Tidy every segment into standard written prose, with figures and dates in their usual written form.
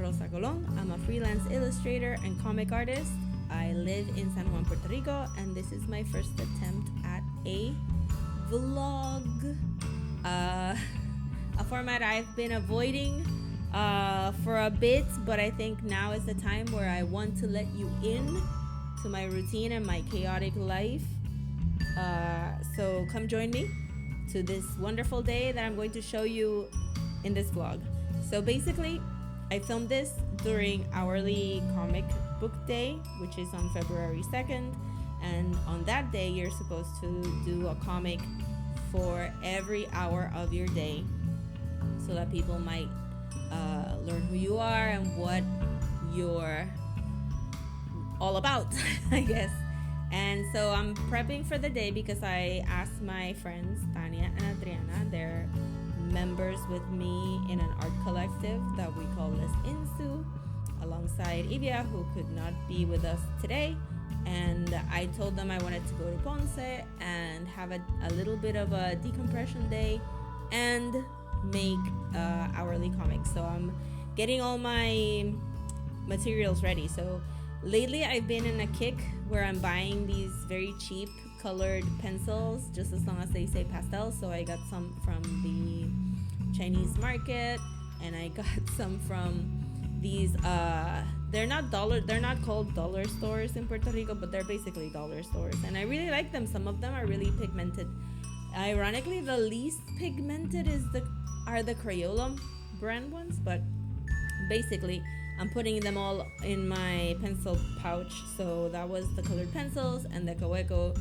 Rosa Colon. I'm a freelance illustrator and comic artist. I live in San Juan, Puerto Rico, and this is my first attempt at a vlog. A format I've been avoiding for a bit, but I think now is the time where I want to let you in to my routine and my chaotic life. So come join me to this wonderful day that I'm going to show you in this vlog. So basically, I filmed this during hourly comic book day, which is on February 2nd. And on that day, you're supposed to do a comic for every hour of your day so that people might learn who you are and what you're all about, I guess. And so I'm prepping for the day because I asked my friends, Tania and Adriana, they're members with me in an art collective that we call Les Insu, alongside Ivia, who could not be with us today. And I told them I wanted to go to Ponce and have a little bit of a decompression day and make hourly comics. So I'm getting all my materials ready. So lately I've been in a kick where I'm buying these very cheap colored pencils, just as long as they say pastel. So I got some from the Chinese market, and I got some from these they're not called dollar stores in Puerto Rico, but they're basically dollar stores, and I really like them. Some of them are really pigmented. Ironically, the least pigmented are the Crayola brand ones, but basically I'm putting them all in my pencil pouch. So that was the colored pencils and the Kaweco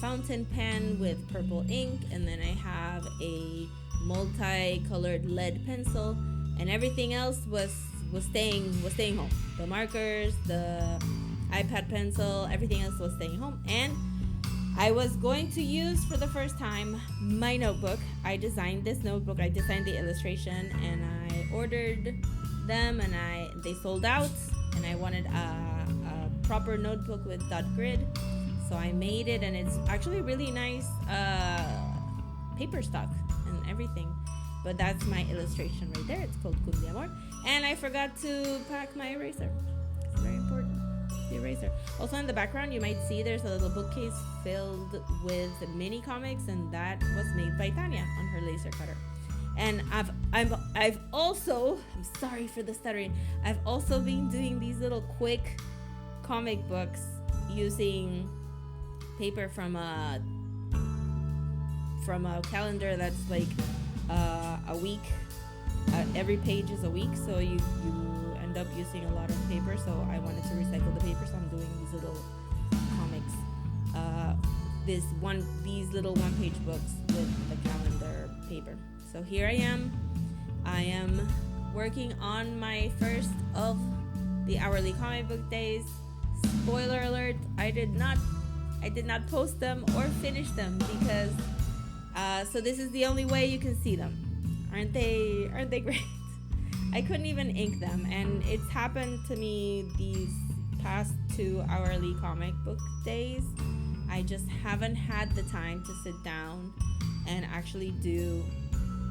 fountain pen with purple ink, and then I have a multi-colored lead pencil, and everything else was staying home. The markers, the iPad pencil, everything else was staying home. And I was going to use for the first time my notebook. I designed this notebook. I designed the illustration, and I ordered them, and they sold out, and I wanted a proper notebook with dot grid. So I made it, and it's actually really nice paper stock and everything. But that's my illustration right there. It's called Cumbia Amor. And I forgot to pack my eraser. It's very important, the eraser. Also in the background, you might see there's a little bookcase filled with mini comics, and that was made by Tania on her laser cutter. And I've also, I'm sorry for the stuttering, I've also been doing these little quick comic books using paper from a calendar that's like a week. Every page is a week, so you end up using a lot of paper. So I wanted to recycle the paper, so I'm doing these little comics, these little one-page books with the calendar paper. So here I am working on my first of the hourly comic book days. Spoiler alert, I did not post them or finish them because so this is the only way you can see them. Aren't they great? I couldn't even ink them, and it's happened to me these past 2 hourly comic book days. I just haven't had the time to sit down and actually do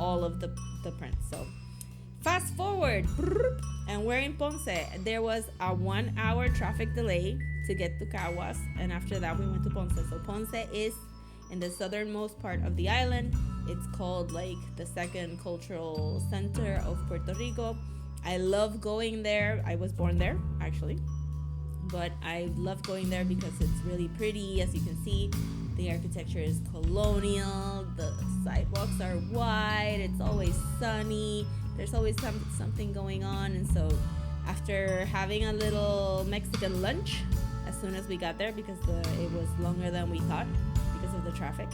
all of the prints. So fast forward, and we're in Ponce. There was a 1 hour traffic delay to get to Caguas, and after that we went to Ponce. So Ponce is in the southernmost part of the island. It's called like the second cultural center of Puerto Rico. I love going there. I was born there actually, but I love going there because it's really pretty. As you can see, the architecture is colonial, the sidewalks are wide, it's always sunny, there's always something going on. And so after having a little Mexican lunch as soon as we got there, because it was longer than we thought because of the traffic,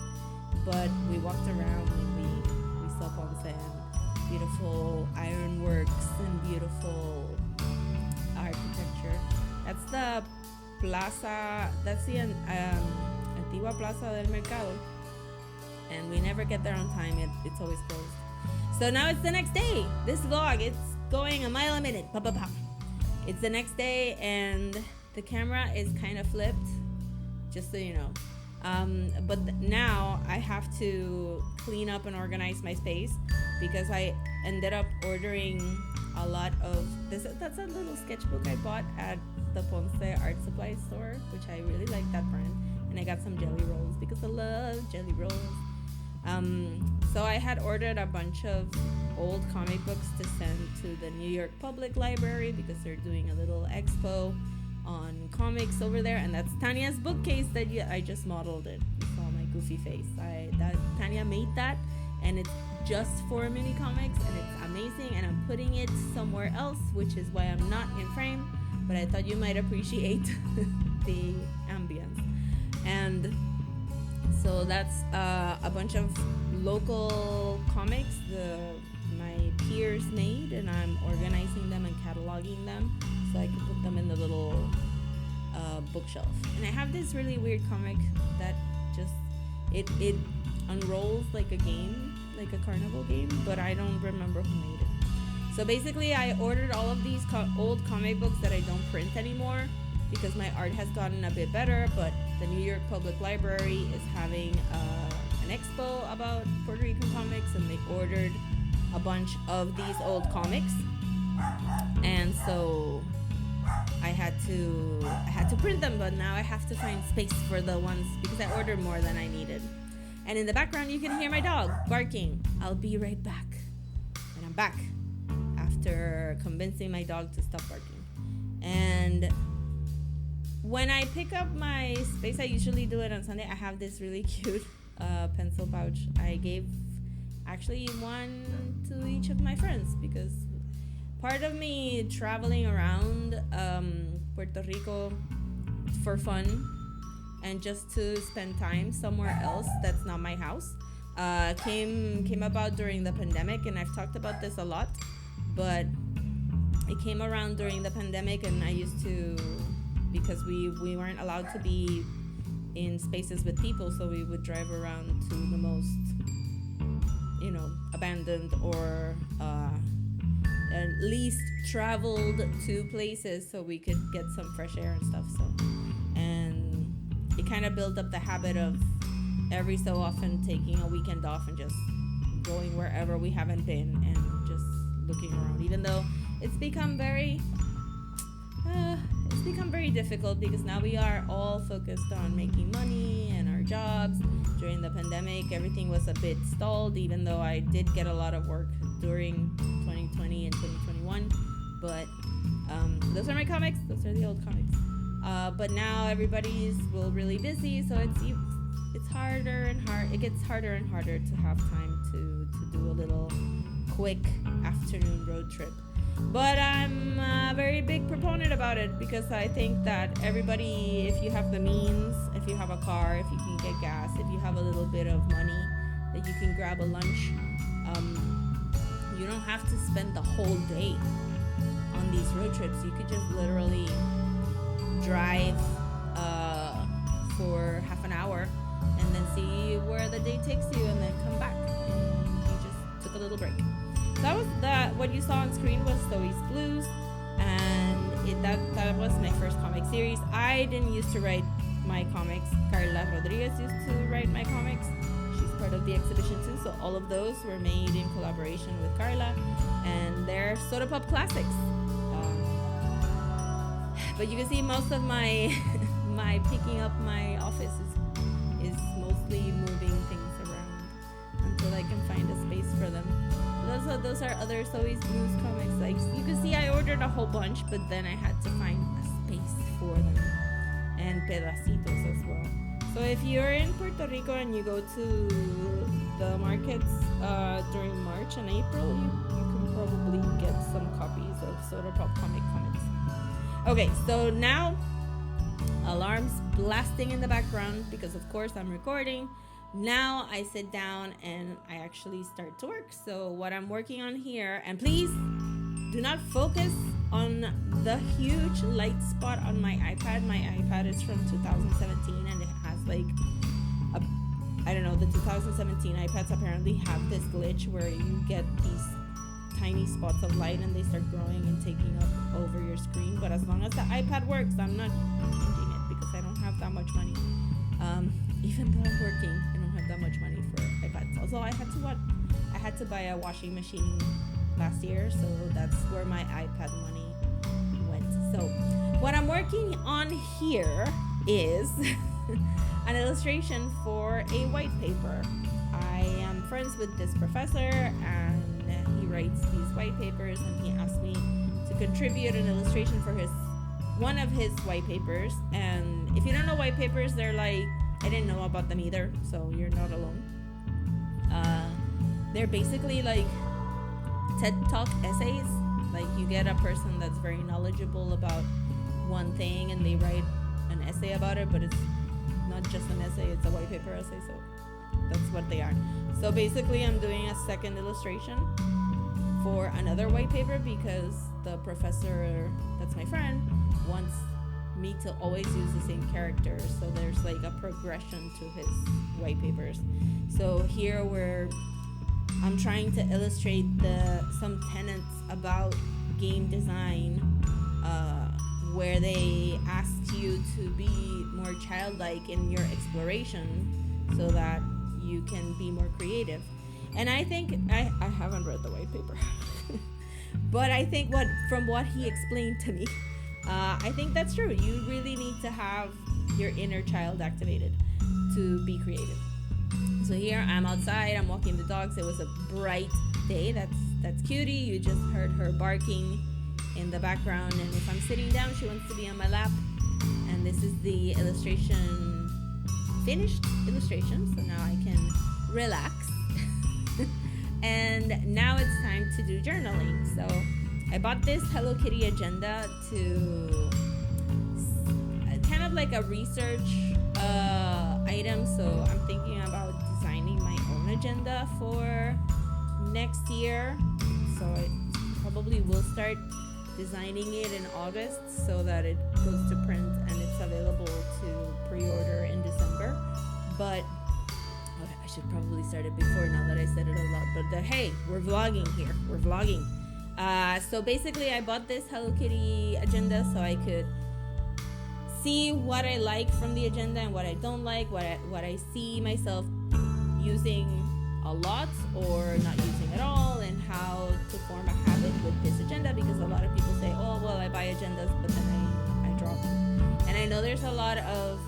but we walked around and we saw Ponce and beautiful ironworks and beautiful architecture. That's the plaza, that's the Antigua Plaza del Mercado, and we never get there on time. It's always closed. So now it's the next day. This vlog, it's going a mile a minute. Pop, pop, pop. It's the next day, and the camera is kind of flipped, just so you know. But now I have to clean up and organize my space because I ended up ordering a lot of this. That's a little sketchbook I bought at the Ponce art supply store, which I really like that brand. And I got some jelly rolls because I love jelly rolls. So I had ordered a bunch of old comic books to send to the New York Public Library because they're doing a little expo on comics over there, and that's Tanya's bookcase that I just modeled it. You saw my goofy face. Tanya made that, and it's just for mini comics, and it's amazing. And I'm putting it somewhere else, which is why I'm not in frame. But I thought you might appreciate the ambience. And so that's a bunch of local comics my peers made, and I'm organizing them and cataloging them so I can put them in the little bookshelf. And I have this really weird comic that just it unrolls like a game, like a carnival game, but I don't remember who made it. So basically I ordered all of these old comic books that I don't print anymore because my art has gotten a bit better, but the New York Public Library is having an expo about Puerto Rican comics, and they ordered a bunch of these old comics, and so I had to print them, but now I have to find space for the ones because I ordered more than I needed. And in the background you can hear my dog barking. I'll be right back. And I'm back after convincing my dog to stop barking. And when I pick up my space, I usually do it on Sunday. I have this really cute pencil pouch. I gave actually one to each of my friends because part of me traveling around Puerto Rico for fun and just to spend time somewhere else that's not my house came about during the pandemic. And I've talked about this a lot, but it came around during the pandemic, and I used to, because we weren't allowed to be in spaces with people, so we would drive around to the most abandoned or at least traveled to places so we could get some fresh air and stuff. So, and it kind of built up the habit of every so often taking a weekend off and just going wherever we haven't been and just looking around, even though it's become very difficult because now we are all focused on making money and our jobs. During the pandemic, everything was a bit stalled, even though I did get a lot of work during 2020 and 2021. But those are my comics. Those are the old comics. But now everybody's really busy, so it's harder and hard. It gets harder and harder to have time to do a little quick afternoon road trip. But I'm a very big proponent about it because I think that everybody, if you have the means, if you have a car, if you can get gas, if you have a little bit of money that you can grab a lunch, you don't have to spend the whole day on these road trips. You could just literally drive for half an hour and then see where the day takes you and then come back. And you just took a little break. That was what you saw on screen was Zoe's Blues, and that was my first comic series. I didn't used to write my comics. Carla Rodriguez used to write my comics. She's part of the exhibition too, so all of those were made in collaboration with Carla, and they're soda pop classics. But you can see most of my picking up my office is mostly moving things around until I can find a space for them. Those are other Zoe's Blues comics. Like you can see, I ordered a whole bunch, but then I had to find a space for them, and pedacitos as well. So if you're in Puerto Rico and you go to the markets during March and April, you can probably get some copies of Soda Pop comics. Okay, so now alarms blasting in the background because of course I'm recording. Now I sit down and I actually start to work. So what I'm working on here, and please do not focus on the huge light spot on my iPad. My iPad is from 2017 and it has the 2017 iPads apparently have this glitch where you get these tiny spots of light and they start growing and taking up over your screen. But as long as the iPad works, I'm not changing it because I don't have that much money. Even though I'm working, I don't have that much money for iPads. Also, I had to buy a washing machine last year, so that's where my iPad money went. So what I'm working on here is an illustration for a white paper. I am friends with this professor, and he writes these white papers, and he asked me to contribute an illustration for one of his white papers. And if you don't know white papers, they're like, I didn't know about them either, so you're not alone. They're basically like TED Talk essays. Like, you get a person that's very knowledgeable about one thing, and they write an essay about it, but it's not just an essay, it's a white paper essay, so that's what they are. So basically, I'm doing a second illustration for another white paper because the professor, that's my friend, wants me to always use the same characters, so there's like a progression to his white papers. So here I'm trying to illustrate some tenets about game design, where they asked you to be more childlike in your exploration so that you can be more creative. And I think I haven't read the white paper, but I think from what he explained to me, I think that's true. You really need to have your inner child activated to be creative. So here I'm outside, I'm walking the dogs. It was a bright day. That's Cutie. You just heard her barking in the background, and if I'm sitting down, she wants to be on my lap. And this is the finished illustration, so now I can relax. And now it's time to do journaling. So I bought this Hello Kitty agenda to kind of like a research item. So I'm thinking about designing my own agenda for next year. So I probably will start designing it in August so that it goes to print and it's available to pre-order in December. But I should probably start it before, now that I said it a lot. But hey, we're vlogging here. We're vlogging. So basically, I bought this Hello Kitty agenda so I could see what I like from the agenda and what I don't like, what I see myself using a lot or not using at all, and how to form a habit with this agenda. Because a lot of people say, oh, well, I buy agendas, but then I drop them. And I know there's a lot of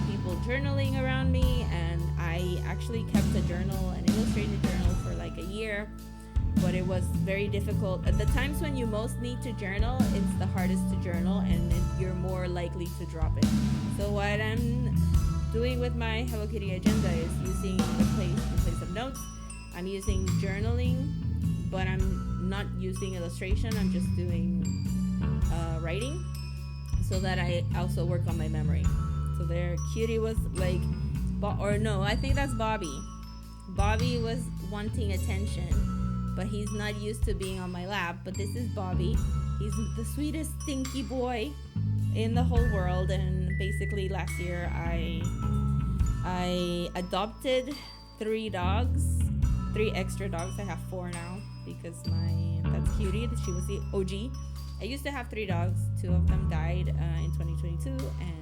people journaling around me, and I actually kept a journal, an illustrated journal, for like a year. But it was very difficult. At the times when you most need to journal, it's the hardest to journal, and you're more likely to drop it. So what I'm doing with my Hello Kitty agenda is using in place of notes. I'm using journaling, but I'm not using illustration. I'm just doing writing, so that I also work on my memory. So there, Cutie was like, I think that's Bobby. Bobby was wanting attention, but he's not used to being on my lap. But this is Bobby. He's the sweetest stinky boy in the whole world. And basically last year I adopted 3 extra dogs. I have 4 now because that's Cutie. She was the OG. I used to have 3 dogs. 2 of them died in 2022, and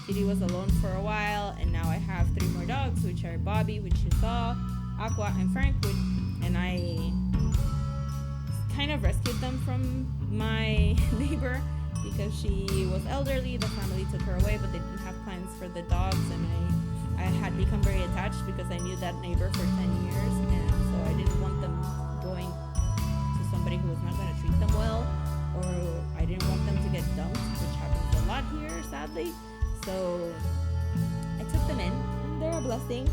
Cutie was alone for a while. And now I have 3 more dogs, which are Bobby, which you saw, Aqua, and Frank, and I kind of rescued them from my neighbor because she was elderly. The family took her away, but they didn't have plans for the dogs, and I had become very attached because I knew that neighbor for 10 years, and so I didn't want them going to somebody who was not going to treat them well, or I didn't want them to get dumped, which happens a lot here, sadly. So I took them in, and they're a blessing.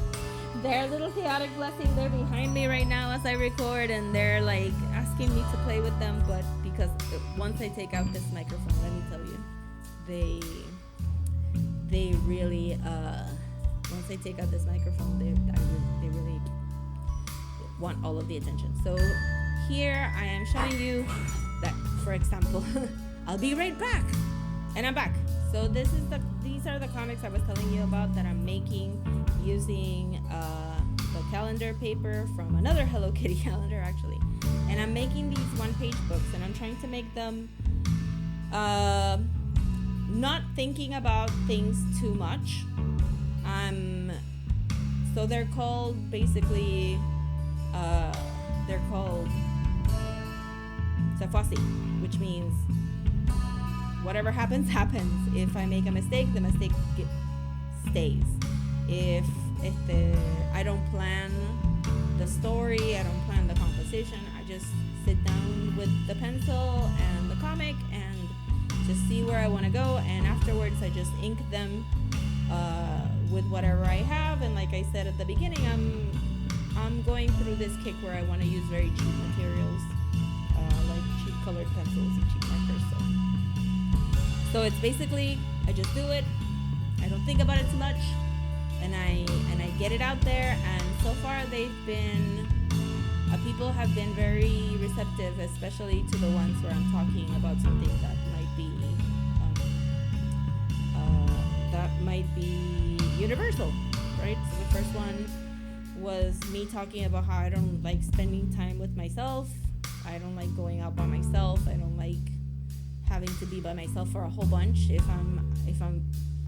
They're a little chaotic blessing. They're behind me right now as I record, and they're like asking me to play with them. But because once I take out this microphone, let me tell you, they really once I take out this microphone, they really want all of the attention. So here I am showing you that, for example, I'll be right back, and I'm back. So these are the comics I was telling you about that I'm making using the calendar paper from another Hello Kitty calendar, actually. And I'm making these one-page books, and I'm trying to make them not thinking about things too much. So they're called basically a fussy, which means whatever happens, happens. If I make a mistake, the mistake stays. If I don't plan the story, I don't plan the composition, I just sit down with the pencil and the comic and just see where I want to go, and afterwards I just ink them with whatever I have. And like I said at the beginning, I'm going through this kick where I want to use very cheap materials, like cheap colored pencils and cheap markers. So it's basically, I just do it. I don't think about it too much, and I get it out there. And so far, people have been very receptive, especially to the ones where I'm talking about something that might be universal, right? So the first one was me talking about how I don't like spending time with myself. I don't like going out by myself. I don't like having to be by myself for a whole bunch. If I'm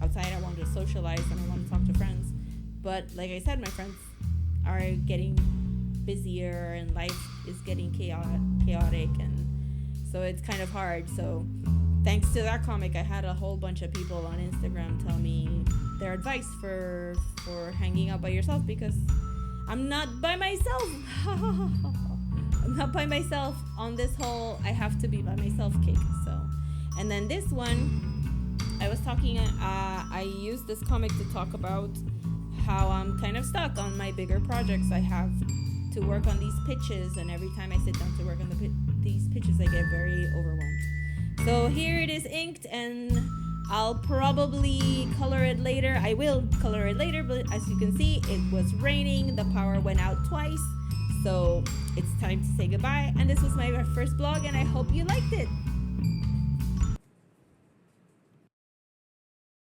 outside, I want to socialize and I want to talk to friends. But like I said, my friends are getting busier and life is getting chaotic, and so it's kind of hard. So thanks to that comic, I had a whole bunch of people on Instagram tell me their advice for hanging out by yourself, because I'm not by myself. I'm not by myself on this whole I have to be by myself kick. So, and then this one, I was talking, I used this comic to talk about how I'm kind of stuck on my bigger projects. I have to work on these pitches, and every time I sit down to work on these pitches, I get very overwhelmed. So here it is inked, and I'll probably color it later. I will color it later, but as you can see, it was raining. The power went out twice. So it's time to say goodbye. And this was my first blog, and I hope you liked it.